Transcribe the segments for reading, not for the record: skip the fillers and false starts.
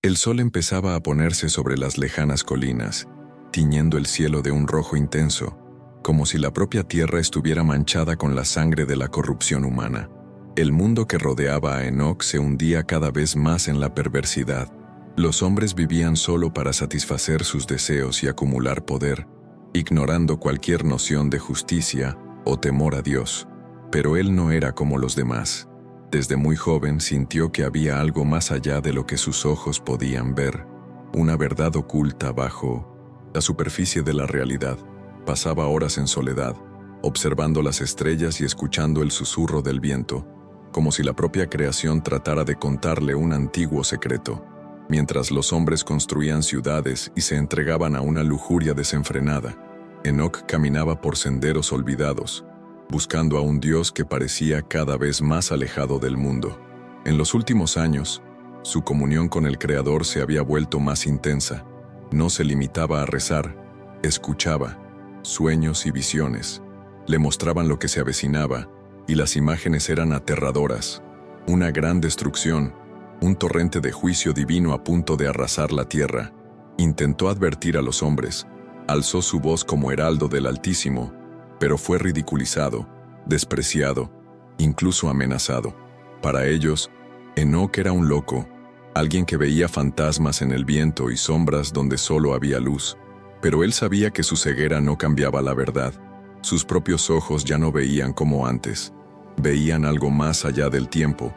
El sol empezaba a ponerse sobre las lejanas colinas, tiñendo el cielo de un rojo intenso, como si la propia tierra estuviera manchada con la sangre de la corrupción humana. El mundo que rodeaba a Enoc se hundía cada vez más en la perversidad. Los hombres vivían solo para satisfacer sus deseos y acumular poder, ignorando cualquier noción de justicia o temor a Dios. Pero él no era como los demás. Desde muy joven sintió que había algo más allá de lo que sus ojos podían ver, una verdad oculta bajo la superficie de la realidad. Pasaba horas en soledad, observando las estrellas y escuchando el susurro del viento, como si la propia creación tratara de contarle un antiguo secreto. Mientras los hombres construían ciudades y se entregaban a una lujuria desenfrenada, Enoc caminaba por senderos olvidados, buscando a un Dios que parecía cada vez más alejado del mundo. En los últimos años, su comunión con el Creador se había vuelto más intensa. No se limitaba a rezar, escuchaba. Sueños y visiones le mostraban lo que se avecinaba, y las imágenes eran aterradoras. Una gran destrucción, un torrente de juicio divino a punto de arrasar la tierra. Intentó advertir a los hombres, alzó su voz como heraldo del Altísimo, pero fue ridiculizado, despreciado, incluso amenazado. Para ellos, Enoc era un loco, alguien que veía fantasmas en el viento y sombras donde solo había luz. Pero él sabía que su ceguera no cambiaba la verdad. Sus propios ojos ya no veían como antes. Veían algo más allá del tiempo,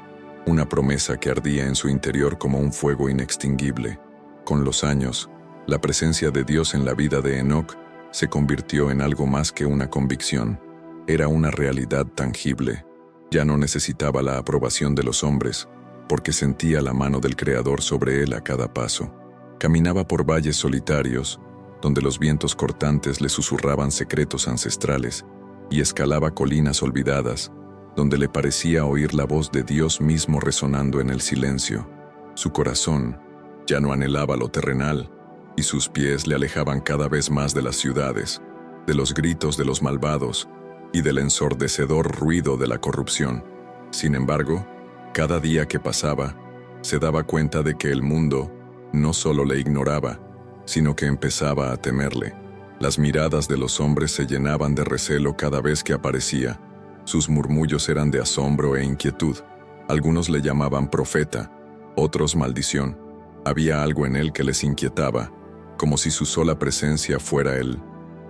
una promesa que ardía en su interior como un fuego inextinguible. Con los años, la presencia de Dios en la vida de Enoc se convirtió en algo más que una convicción. Era una realidad tangible. Ya no necesitaba la aprobación de los hombres, porque sentía la mano del Creador sobre él a cada paso. Caminaba por valles solitarios, donde los vientos cortantes le susurraban secretos ancestrales, y escalaba colinas olvidadas, donde le parecía oír la voz de Dios mismo resonando en el silencio. Su corazón ya no anhelaba lo terrenal, y sus pies le alejaban cada vez más de las ciudades, de los gritos de los malvados y del ensordecedor ruido de la corrupción. Sin embargo, cada día que pasaba, se daba cuenta de que el mundo no solo le ignoraba, sino que empezaba a temerle. Las miradas de los hombres se llenaban de recelo cada vez que aparecía. Sus murmullos eran de asombro e inquietud. Algunos le llamaban profeta, otros maldición. Había algo en él que les inquietaba, como si su sola presencia fuera el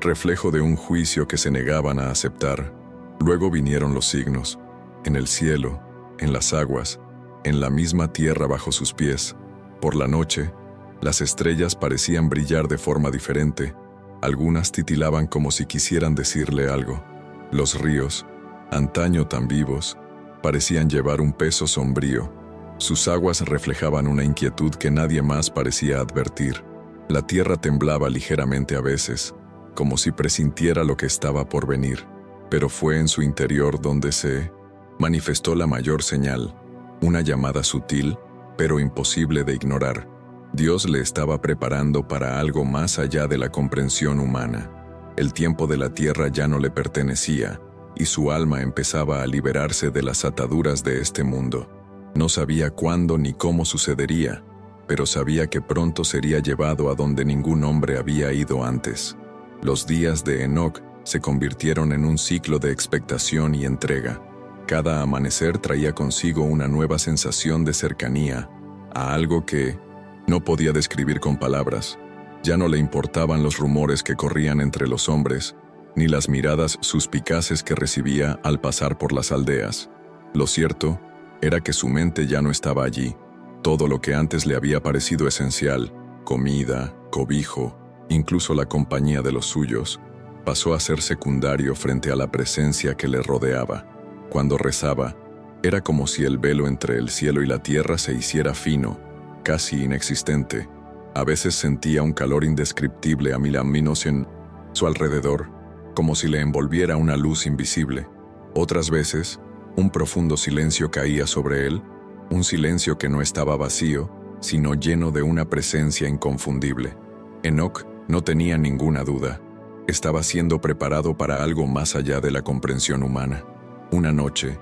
reflejo de un juicio que se negaban a aceptar. Luego vinieron los signos, en el cielo, en las aguas, en la misma tierra bajo sus pies. Por la noche, las estrellas parecían brillar de forma diferente. Algunas titilaban como si quisieran decirle algo. Los ríos, antaño tan vivos, parecían llevar un peso sombrío. Sus aguas reflejaban una inquietud que nadie más parecía advertir. La tierra temblaba ligeramente a veces, como si presintiera lo que estaba por venir, pero fue en su interior donde se manifestó la mayor señal, una llamada sutil, pero imposible de ignorar. Dios le estaba preparando para algo más allá de la comprensión humana. El tiempo de la tierra ya no le pertenecía, y su alma empezaba a liberarse de las ataduras de este mundo. No sabía cuándo ni cómo sucedería, pero sabía que pronto sería llevado a donde ningún hombre había ido antes. Los días de Enoc se convirtieron en un ciclo de expectación y entrega. Cada amanecer traía consigo una nueva sensación de cercanía, a algo que no podía describir con palabras. Ya no le importaban los rumores que corrían entre los hombres, ni las miradas suspicaces que recibía al pasar por las aldeas. Lo cierto era que su mente ya no estaba allí. Todo lo que antes le había parecido esencial, comida, cobijo, incluso la compañía de los suyos, pasó a ser secundario frente a la presencia que le rodeaba. Cuando rezaba, era como si el velo entre el cielo y la tierra se hiciera fino, casi inexistente. A veces sentía un calor indescriptible a 1000 aminos en su alrededor, como si le envolviera una luz invisible. Otras veces, un profundo silencio caía sobre él, un silencio que no estaba vacío, sino lleno de una presencia inconfundible. Enoc no tenía ninguna duda. Estaba siendo preparado para algo más allá de la comprensión humana. Una noche,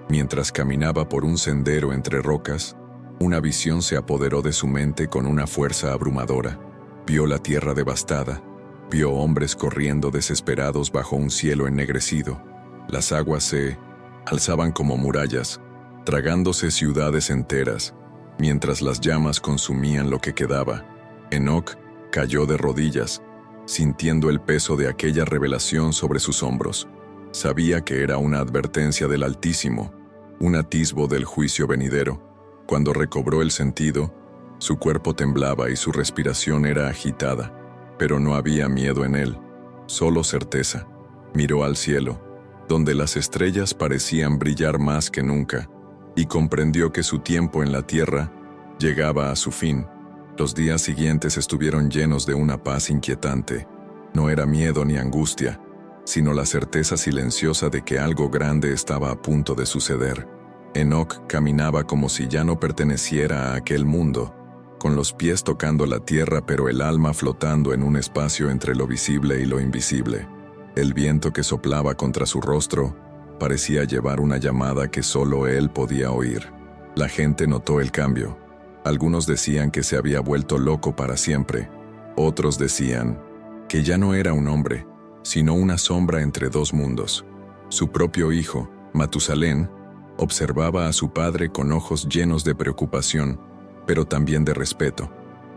mientras caminaba por un sendero entre rocas, Una visión se apoderó de su mente con una fuerza abrumadora. Vio la tierra devastada. Vio hombres corriendo desesperados bajo un cielo ennegrecido. Las aguas se alzaban como murallas, tragándose ciudades enteras, mientras las llamas consumían lo que quedaba. Enoc cayó de rodillas, sintiendo el peso de aquella revelación sobre sus hombros. Sabía que era una advertencia del Altísimo, un atisbo del juicio venidero. Cuando recobró el sentido, su cuerpo temblaba y su respiración era agitada, pero no había miedo en él, solo certeza. Miró al cielo, donde las estrellas parecían brillar más que nunca, y comprendió que su tiempo en la tierra llegaba a su fin. Los días siguientes estuvieron llenos de una paz inquietante. No era miedo ni angustia, sino la certeza silenciosa de que algo grande estaba a punto de suceder. Enoc caminaba como si ya no perteneciera a aquel mundo, con los pies tocando la tierra pero el alma flotando en un espacio entre lo visible y lo invisible. El viento que soplaba contra su rostro parecía llevar una llamada que solo él podía oír. La gente notó el cambio. Algunos decían que se había vuelto loco para siempre. Otros decían que ya no era un hombre, sino una sombra entre dos mundos. Su propio hijo, Matusalén, observaba a su padre con ojos llenos de preocupación, pero también de respeto.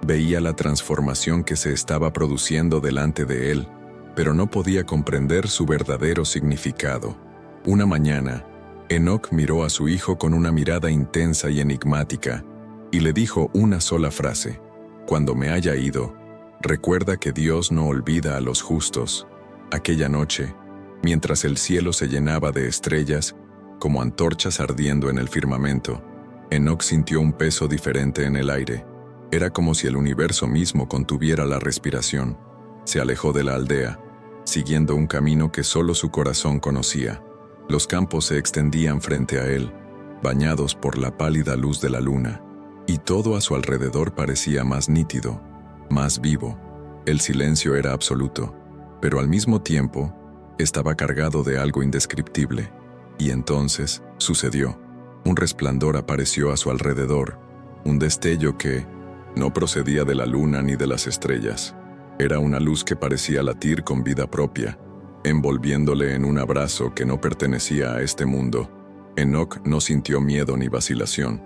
Veía la transformación que se estaba produciendo delante de él, pero no podía comprender su verdadero significado. Una mañana, Enoc miró a su hijo con una mirada intensa y enigmática, y le dijo una sola frase: «Cuando me haya ido, recuerda que Dios no olvida a los justos». Aquella noche, mientras el cielo se llenaba de estrellas, como antorchas ardiendo en el firmamento, Enoc sintió un peso diferente en el aire. Era como si el universo mismo contuviera la respiración. Se alejó de la aldea, siguiendo un camino que solo su corazón conocía. Los campos se extendían frente a él, bañados por la pálida luz de la luna, y todo a su alrededor parecía más nítido, más vivo. El silencio era absoluto, pero al mismo tiempo estaba cargado de algo indescriptible. Y entonces sucedió. Un resplandor apareció a su alrededor, un destello que no procedía de la luna ni de las estrellas. Era una luz que parecía latir con vida propia, envolviéndole en un abrazo que no pertenecía a este mundo. Enoc no sintió miedo ni vacilación.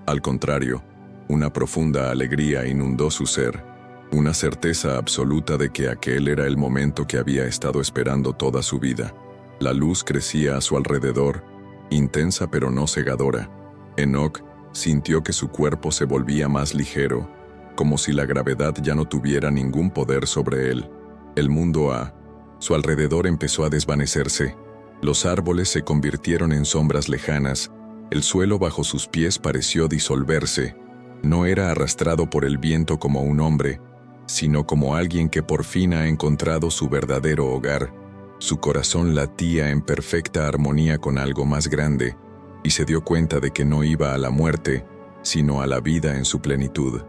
Al contrario, una profunda alegría inundó su ser, una certeza absoluta de que aquel era el momento que había estado esperando toda su vida. La luz crecía a su alrededor, intensa pero no cegadora. Enoc sintió que su cuerpo se volvía más ligero, como si la gravedad ya no tuviera ningún poder sobre él. El mundo a su alrededor empezó a desvanecerse. Los árboles se convirtieron en sombras lejanas, el suelo bajo sus pies pareció disolverse. No era arrastrado por el viento como un hombre, sino como alguien que por fin ha encontrado su verdadero hogar. Su corazón latía en perfecta armonía con algo más grande, y se dio cuenta de que no iba a la muerte, sino a la vida en su plenitud.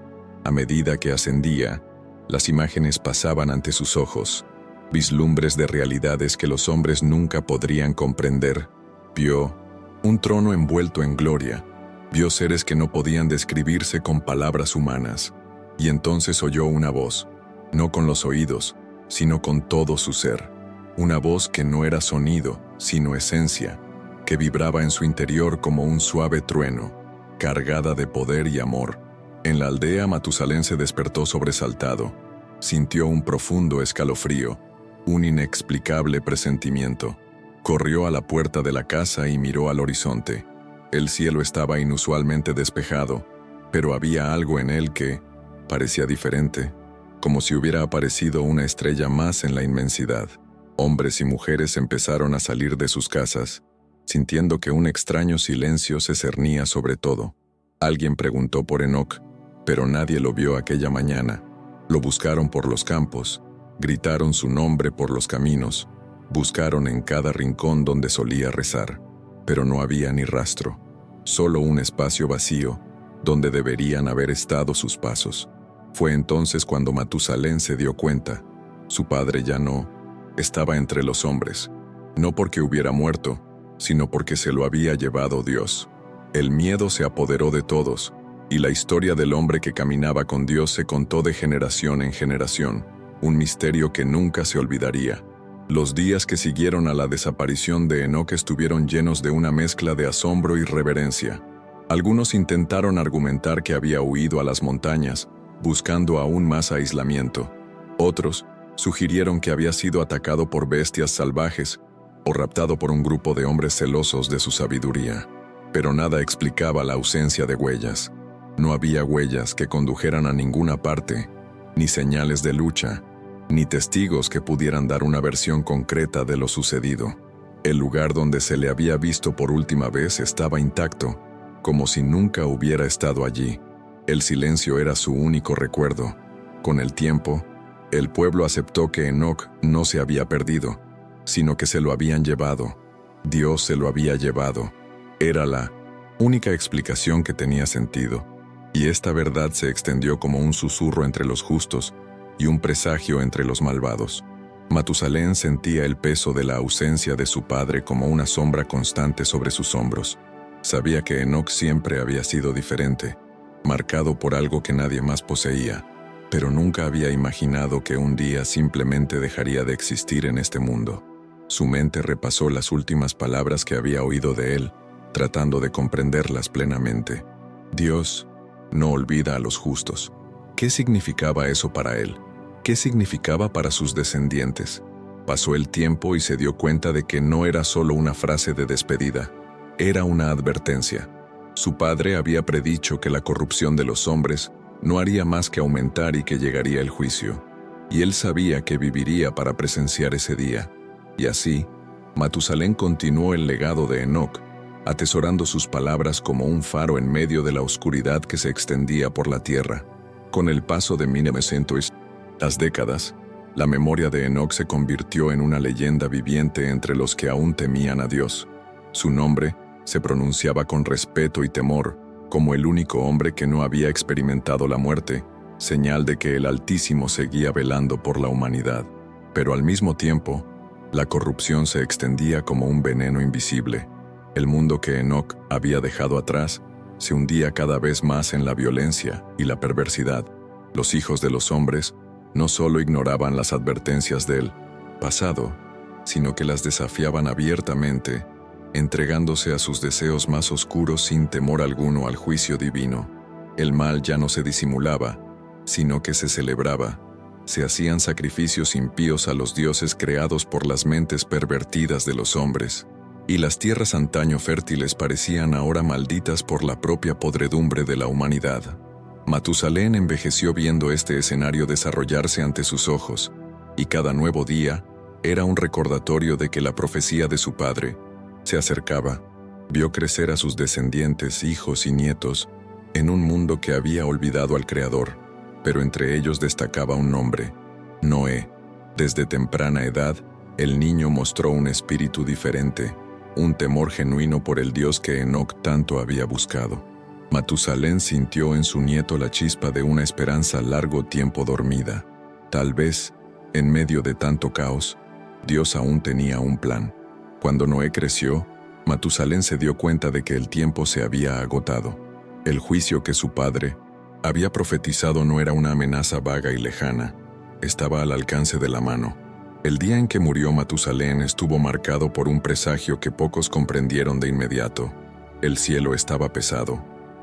A medida que ascendía, las imágenes pasaban ante sus ojos, vislumbres de realidades que los hombres nunca podrían comprender. Vio un trono envuelto en gloria, vio seres que no podían describirse con palabras humanas, y entonces oyó una voz, no con los oídos, sino con todo su ser. Una voz que no era sonido, sino esencia, que vibraba en su interior como un suave trueno, cargada de poder y amor. En la aldea, Matusalén se despertó sobresaltado. Sintió un profundo escalofrío, un inexplicable presentimiento. Corrió a la puerta de la casa y miró al horizonte. El cielo estaba inusualmente despejado, pero había algo en él que parecía diferente, como si hubiera aparecido una estrella más en la inmensidad. Hombres y mujeres empezaron a salir de sus casas, sintiendo que un extraño silencio se cernía sobre todo. Alguien preguntó por Enoc, pero nadie lo vio aquella mañana. Lo buscaron por los campos, gritaron su nombre por los caminos, buscaron en cada rincón donde solía rezar, pero no había ni rastro, solo un espacio vacío, donde deberían haber estado sus pasos. Fue entonces cuando Matusalén se dio cuenta. Su padre ya no estaba entre los hombres, no porque hubiera muerto, sino porque se lo había llevado Dios. El miedo se apoderó de todos, y la historia del hombre que caminaba con Dios se contó de generación en generación, un misterio que nunca se olvidaría. Los días que siguieron a la desaparición de Enoc estuvieron llenos de una mezcla de asombro y reverencia. Algunos intentaron argumentar que había huido a las montañas, buscando aún más aislamiento. Otros sugirieron que había sido atacado por bestias salvajes o raptado por un grupo de hombres celosos de su sabiduría. Pero nada explicaba la ausencia de huellas. No había huellas que condujeran a ninguna parte, ni señales de lucha, ni testigos que pudieran dar una versión concreta de lo sucedido. El lugar donde se le había visto por última vez estaba intacto, como si nunca hubiera estado allí. El silencio era su único recuerdo. Con el tiempo, el pueblo aceptó que Enoc no se había perdido, sino que se lo habían llevado. Dios se lo había llevado. Era la única explicación que tenía sentido, y esta verdad se extendió como un susurro entre los justos y un presagio entre los malvados. Matusalén sentía el peso de la ausencia de su padre como una sombra constante sobre sus hombros. Sabía que Enoc siempre había sido diferente, marcado por algo que nadie más poseía, pero nunca había imaginado que un día simplemente dejaría de existir en este mundo. Su mente repasó las últimas palabras que había oído de él, tratando de comprenderlas plenamente. Dios no olvida a los justos. ¿Qué significaba eso para él? ¿Qué significaba para sus descendientes? Pasó el tiempo y se dio cuenta de que no era solo una frase de despedida, era una advertencia. Su padre había predicho que la corrupción de los hombres no haría más que aumentar y que llegaría el juicio, y él sabía que viviría para presenciar ese día. Y así, Matusalén continuó el legado de Enoc, atesorando sus palabras como un faro en medio de la oscuridad que se extendía por la tierra. Con el paso de 1900 las décadas, la memoria de Enoc se convirtió en una leyenda viviente entre los que aún temían a Dios. Su nombre se pronunciaba con respeto y temor, como el único hombre que no había experimentado la muerte, señal de que el Altísimo seguía velando por la humanidad. Pero al mismo tiempo, la corrupción se extendía como un veneno invisible. El mundo que Enoc había dejado atrás se hundía cada vez más en la violencia y la perversidad. Los hijos de los hombres no solo ignoraban las advertencias del pasado, sino que las desafiaban abiertamente, entregándose a sus deseos más oscuros sin temor alguno al juicio divino. El mal ya no se disimulaba, sino que se celebraba. Se hacían sacrificios impíos a los dioses creados por las mentes pervertidas de los hombres, y las tierras antaño fértiles parecían ahora malditas por la propia podredumbre de la humanidad. Matusalén envejeció viendo este escenario desarrollarse ante sus ojos, y cada nuevo día era un recordatorio de que la profecía de su padre se acercaba. Vio crecer a sus descendientes, hijos y nietos, en un mundo que había olvidado al Creador, pero entre ellos destacaba un nombre: Noé. Desde temprana edad, el niño mostró un espíritu diferente, un temor genuino por el Dios que Enoc tanto había buscado. Matusalén sintió en su nieto la chispa de una esperanza largo tiempo dormida. Tal vez, en medio de tanto caos, Dios aún tenía un plan. Cuando Noé creció, Matusalén se dio cuenta de que el tiempo se había agotado. El juicio que su padre había profetizado no era una amenaza vaga y lejana, estaba al alcance de la mano. El día en que murió Matusalén estuvo marcado por un presagio que pocos comprendieron de inmediato. El cielo estaba pesado.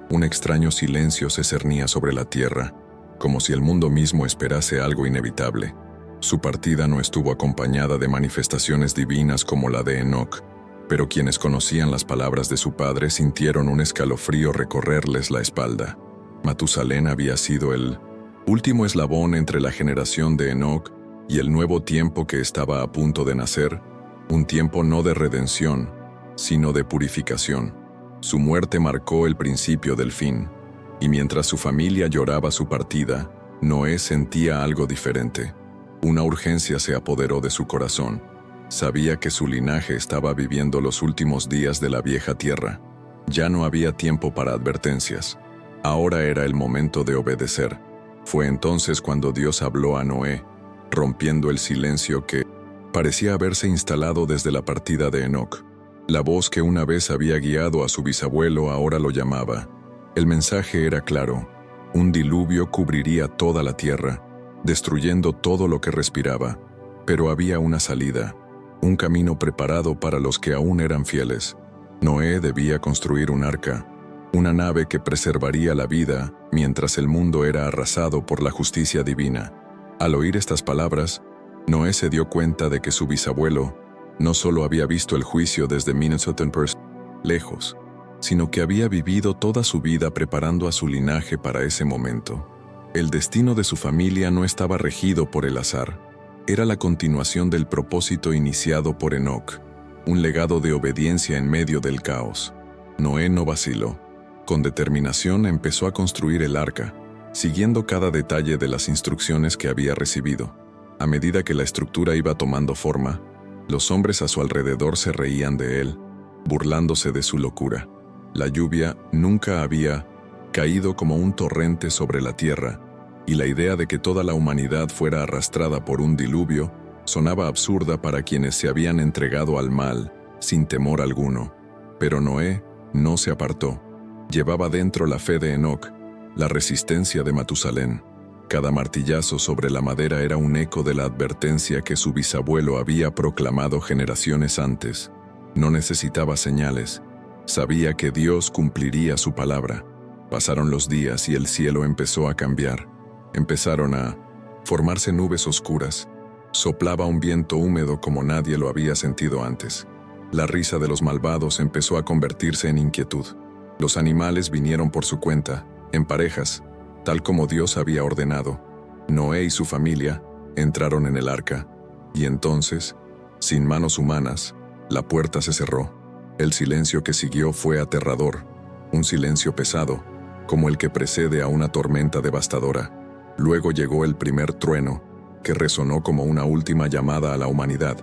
Un extraño silencio se cernía sobre la tierra, como si el mundo mismo esperase algo inevitable. Su partida no estuvo acompañada de manifestaciones divinas como la de Enoc, pero quienes conocían las palabras de su padre sintieron un escalofrío recorrerles la espalda. Matusalén había sido el último eslabón entre la generación de Enoc y el nuevo tiempo que estaba a punto de nacer, un tiempo no de redención, sino de purificación. Su muerte marcó el principio del fin, y mientras su familia lloraba su partida, Noé sentía algo diferente. Una urgencia se apoderó de su corazón. Sabía que su linaje estaba viviendo los últimos días de la vieja tierra. Ya no había tiempo para advertencias. Ahora era el momento de obedecer. Fue entonces cuando Dios habló a Noé, rompiendo el silencio que parecía haberse instalado desde la partida de Enoc. La voz que una vez había guiado a su bisabuelo ahora lo llamaba. El mensaje era claro: un diluvio cubriría toda la tierra, destruyendo todo lo que respiraba. Pero había una salida, un camino preparado para los que aún eran fieles. Noé debía construir un arca, una nave que preservaría la vida mientras el mundo era arrasado por la justicia divina. Al oír estas palabras, Noé se dio cuenta de que su bisabuelo no solo había visto el juicio desde Minnesota lejos, sino que había vivido toda su vida preparando a su linaje para ese momento. El destino de su familia no estaba regido por el azar. Era la continuación del propósito iniciado por Enoc, un legado de obediencia en medio del caos. Noé no vaciló. Con determinación empezó a construir el arca, siguiendo cada detalle de las instrucciones que había recibido. A medida que la estructura iba tomando forma, los hombres a su alrededor se reían de él, burlándose de su locura. La lluvia nunca había caído como un torrente sobre la tierra, y la idea de que toda la humanidad fuera arrastrada por un diluvio sonaba absurda para quienes se habían entregado al mal sin temor alguno. Pero Noé no se apartó. Llevaba dentro la fe de Enoc, la resistencia de Matusalén. Cada martillazo sobre la madera era un eco de la advertencia que su bisabuelo había proclamado generaciones antes. No necesitaba señales. Sabía que Dios cumpliría su palabra. Pasaron los días y el cielo empezó a cambiar. Empezaron a formarse nubes oscuras. Soplaba un viento húmedo como nadie lo había sentido antes. La risa de los malvados empezó a convertirse en inquietud. Los animales vinieron por su cuenta, en parejas, tal como Dios había ordenado. Noé y su familia entraron en el arca, y entonces, sin manos humanas, la puerta se cerró. El silencio que siguió fue aterrador, un silencio pesado, como el que precede a una tormenta devastadora. Luego llegó el primer trueno, que resonó como una última llamada a la humanidad,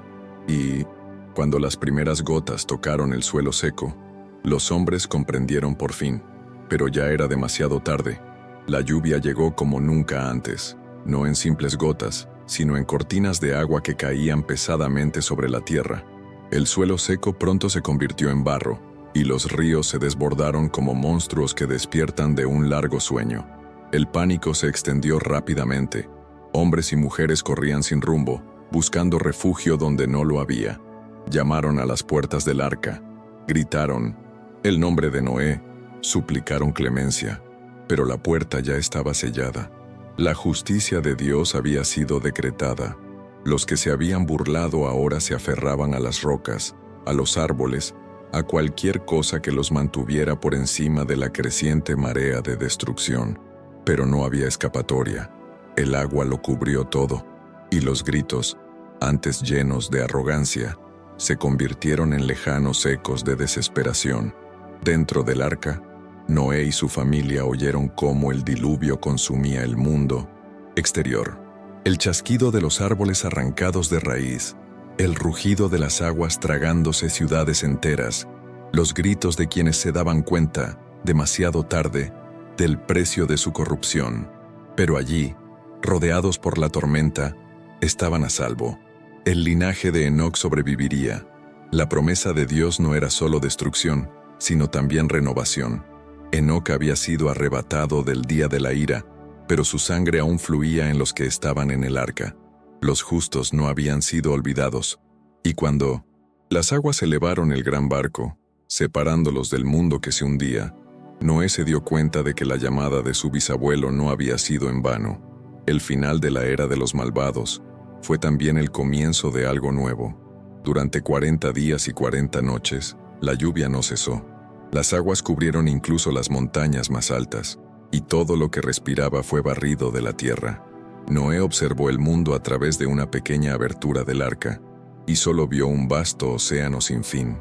y, cuando las primeras gotas tocaron el suelo seco, los hombres comprendieron por fin, pero ya era demasiado tarde. La lluvia llegó como nunca antes, no en simples gotas, sino en cortinas de agua que caían pesadamente sobre la tierra. El suelo seco pronto se convirtió en barro, y los ríos se desbordaron como monstruos que despiertan de un largo sueño. El pánico se extendió rápidamente. Hombres y mujeres corrían sin rumbo, buscando refugio donde no lo había. Llamaron a las puertas del arca, gritaron el nombre de Noé, suplicaron clemencia, pero la puerta ya estaba sellada. La justicia de Dios había sido decretada. Los que se habían burlado ahora se aferraban a las rocas, a los árboles, a cualquier cosa que los mantuviera por encima de la creciente marea de destrucción. Pero no había escapatoria. El agua lo cubrió todo, y los gritos, antes llenos de arrogancia, se convirtieron en lejanos ecos de desesperación. Dentro del arca, Noé y su familia oyeron cómo el diluvio consumía el mundo exterior. El chasquido de los árboles arrancados de raíz, el rugido de las aguas tragándose ciudades enteras, los gritos de quienes se daban cuenta, demasiado tarde, del precio de su corrupción. Pero allí, rodeados por la tormenta, estaban a salvo. El linaje de Enoc sobreviviría. La promesa de Dios no era solo destrucción, sino también renovación. Enoc había sido arrebatado del día de la ira, pero su sangre aún fluía en los que estaban en el arca. Los justos no habían sido olvidados, y cuando las aguas elevaron el gran barco, separándolos del mundo que se hundía, Noé se dio cuenta de que la llamada de su bisabuelo no había sido en vano. El final de la era de los malvados fue también el comienzo de algo nuevo. Durante 40 días y 40 noches, la lluvia no cesó. Las aguas cubrieron incluso las montañas más altas, y todo lo que respiraba fue barrido de la tierra. Noé observó el mundo a través de una pequeña abertura del arca, y solo vio un vasto océano sin fin.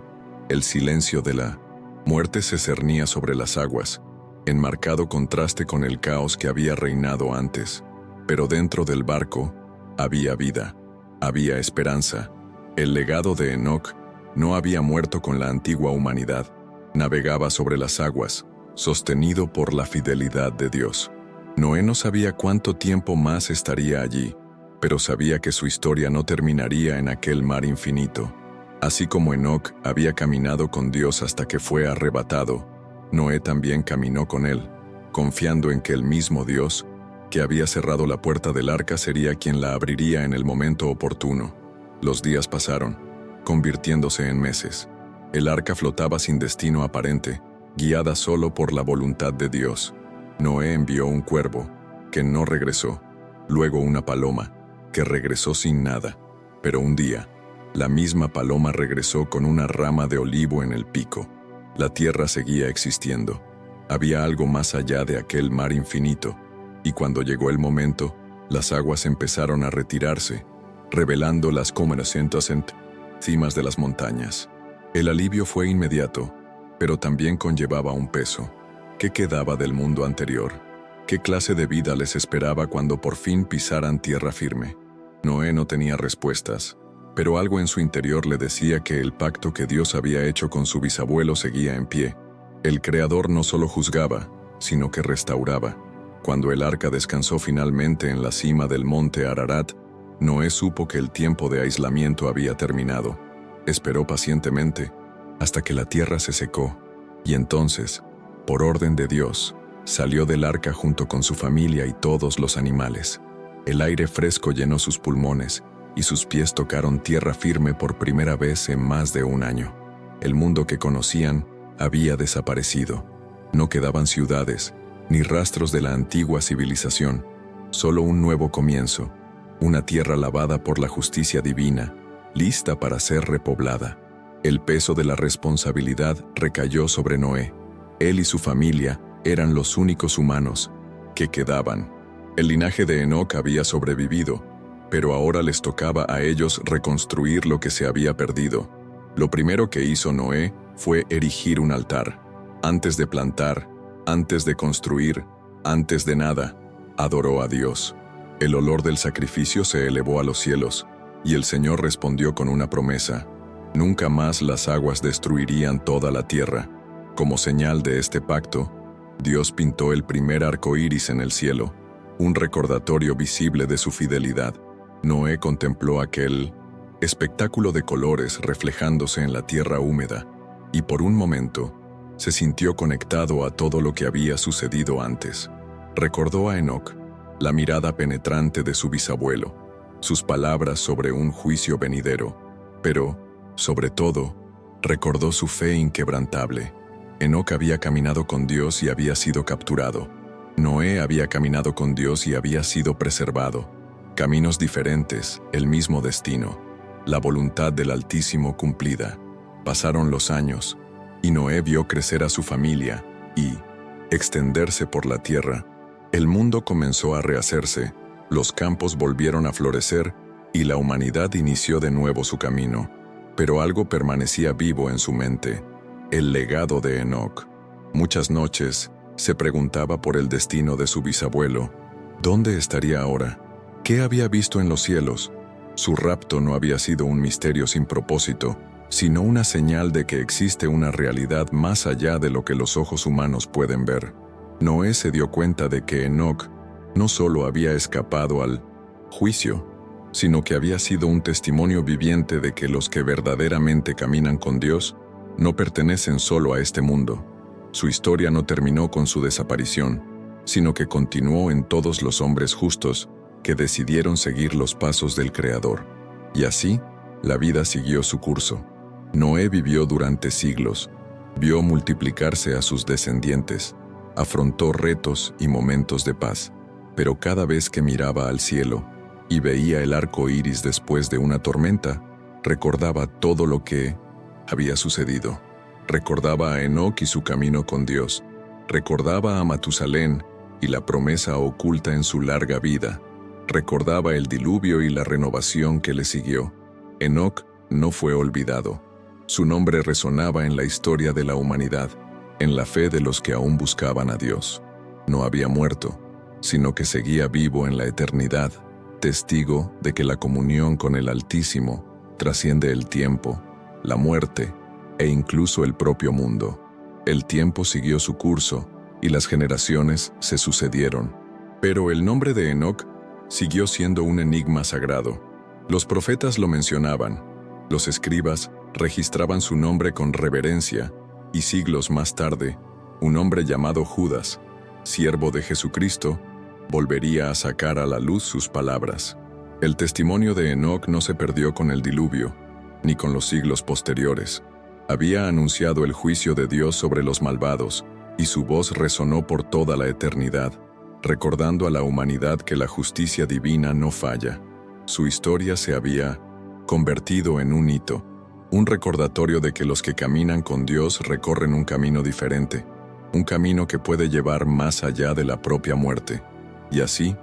El silencio de la muerte se cernía sobre las aguas, en marcado contraste con el caos que había reinado antes. Pero dentro del barco había vida, había esperanza. El legado de Enoc no había muerto con la antigua humanidad. Navegaba sobre las aguas, sostenido por la fidelidad de Dios. Noé no sabía cuánto tiempo más estaría allí, pero sabía que su historia no terminaría en aquel mar infinito. Así como Enoc había caminado con Dios hasta que fue arrebatado, Noé también caminó con él, confiando en que el mismo Dios, que había cerrado la puerta del arca, sería quien la abriría en el momento oportuno. Los días pasaron, convirtiéndose en meses. El arca flotaba sin destino aparente, guiada solo por la voluntad de Dios. Noé envió un cuervo, que no regresó, luego una paloma, que regresó sin nada. Pero un día, la misma paloma regresó con una rama de olivo en el pico. La tierra seguía existiendo. Había algo más allá de aquel mar infinito, y cuando llegó el momento, las aguas empezaron a retirarse, revelando las comercientas cimas de las montañas. El alivio fue inmediato, pero también conllevaba un peso. ¿Qué quedaba del mundo anterior? ¿Qué clase de vida les esperaba cuando por fin pisaran tierra firme? Noé no tenía respuestas, pero algo en su interior le decía que el pacto que Dios había hecho con su bisabuelo seguía en pie. El Creador no solo juzgaba, sino que restauraba. Cuando el arca descansó finalmente en la cima del monte Ararat, Noé supo que el tiempo de aislamiento había terminado. Esperó pacientemente hasta que la tierra se secó, y entonces, por orden de Dios, salió del arca junto con su familia y todos los animales. El aire fresco llenó sus pulmones, y sus pies tocaron tierra firme por primera vez en más de un año. El mundo que conocían había desaparecido. No quedaban ciudades, ni rastros de la antigua civilización, solo un nuevo comienzo, una tierra lavada por la justicia divina, lista para ser repoblada. El peso de la responsabilidad recayó sobre Noé. Él y su familia eran los únicos humanos que quedaban. El linaje de Enoc había sobrevivido, pero ahora les tocaba a ellos reconstruir lo que se había perdido. Lo primero que hizo Noé fue erigir un altar. Antes de plantar, antes de construir, antes de nada, adoró a Dios. El olor del sacrificio se elevó a los cielos, y el Señor respondió con una promesa: nunca más las aguas destruirían toda la tierra. Como señal de este pacto, Dios pintó el primer arco iris en el cielo, un recordatorio visible de su fidelidad. Noé contempló aquel espectáculo de colores reflejándose en la tierra húmeda, y por un momento se sintió conectado a todo lo que había sucedido antes. Recordó a Enoc, la mirada penetrante de su bisabuelo, sus palabras sobre un juicio venidero, pero, sobre todo, recordó su fe inquebrantable. Enoc había caminado con Dios y había sido capturado. Noé había caminado con Dios y había sido preservado. Caminos diferentes, el mismo destino, la voluntad del Altísimo cumplida. Pasaron los años, y Noé vio crecer a su familia y extenderse por la tierra. El mundo comenzó a rehacerse, los campos volvieron a florecer y la humanidad inició de nuevo su camino. Pero algo permanecía vivo en su mente: el legado de Enoc. Muchas noches se preguntaba por el destino de su bisabuelo. ¿Dónde estaría ahora? ¿Qué había visto en los cielos? Su rapto no había sido un misterio sin propósito, sino una señal de que existe una realidad más allá de lo que los ojos humanos pueden ver. Noé se dio cuenta de que Enoc no solo había escapado al juicio, sino que había sido un testimonio viviente de que los que verdaderamente caminan con Dios no pertenecen solo a este mundo. Su historia no terminó con su desaparición, sino que continuó en todos los hombres justos que decidieron seguir los pasos del Creador. Y así, la vida siguió su curso. Noé vivió durante siglos, vio multiplicarse a sus descendientes, afrontó retos y momentos de paz, pero cada vez que miraba al cielo y veía el arco iris después de una tormenta, recordaba todo lo que había sucedido. Recordaba a Enoc y su camino con Dios, recordaba a Matusalén y la promesa oculta en su larga vida, recordaba el diluvio y la renovación que le siguió. Enoc no fue olvidado. Su nombre resonaba en la historia de la humanidad, en la fe de los que aún buscaban a Dios. No había muerto, sino que seguía vivo en la eternidad, testigo de que la comunión con el Altísimo trasciende el tiempo, la muerte e incluso el propio mundo. El tiempo siguió su curso y las generaciones se sucedieron. Pero el nombre de Enoc siguió siendo un enigma sagrado. Los profetas lo mencionaban, los escribas registraban su nombre con reverencia, y siglos más tarde, Un hombre llamado Judas, siervo de Jesucristo, volvería a sacar a la luz sus palabras. El testimonio de Enoc no se perdió con el diluvio, ni con los siglos posteriores. Había anunciado el juicio de Dios sobre los malvados, y su voz resonó por toda la eternidad, recordando a la humanidad que la justicia divina no falla. Su historia se había convertido en un hito, un recordatorio de que los que caminan con Dios recorren un camino diferente, un camino que puede llevar más allá de la propia muerte. Y así,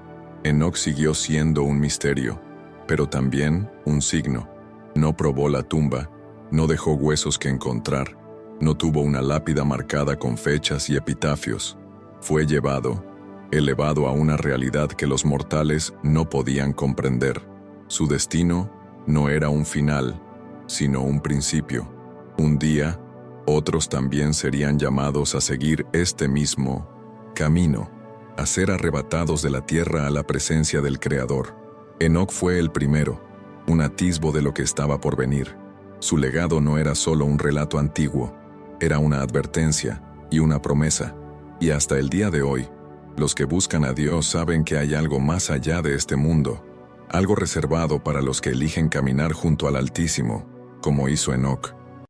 Enoc siguió siendo un misterio, pero también un signo. No probó la tumba, no dejó huesos que encontrar, no tuvo una lápida marcada con fechas y epitafios. Fue llevado, elevado a una realidad que los mortales no podían comprender. Su destino no era un final, sino un principio. Un día, otros también serían llamados a seguir este mismo camino, a ser arrebatados de la tierra a la presencia del Creador. Enoc fue el primero, un atisbo de lo que estaba por venir. Su legado no era solo un relato antiguo, era una advertencia y una promesa. Y hasta el día de hoy, los que buscan a Dios saben que hay algo más allá de este mundo, algo reservado para los que eligen caminar junto al Altísimo, como hizo Enoc.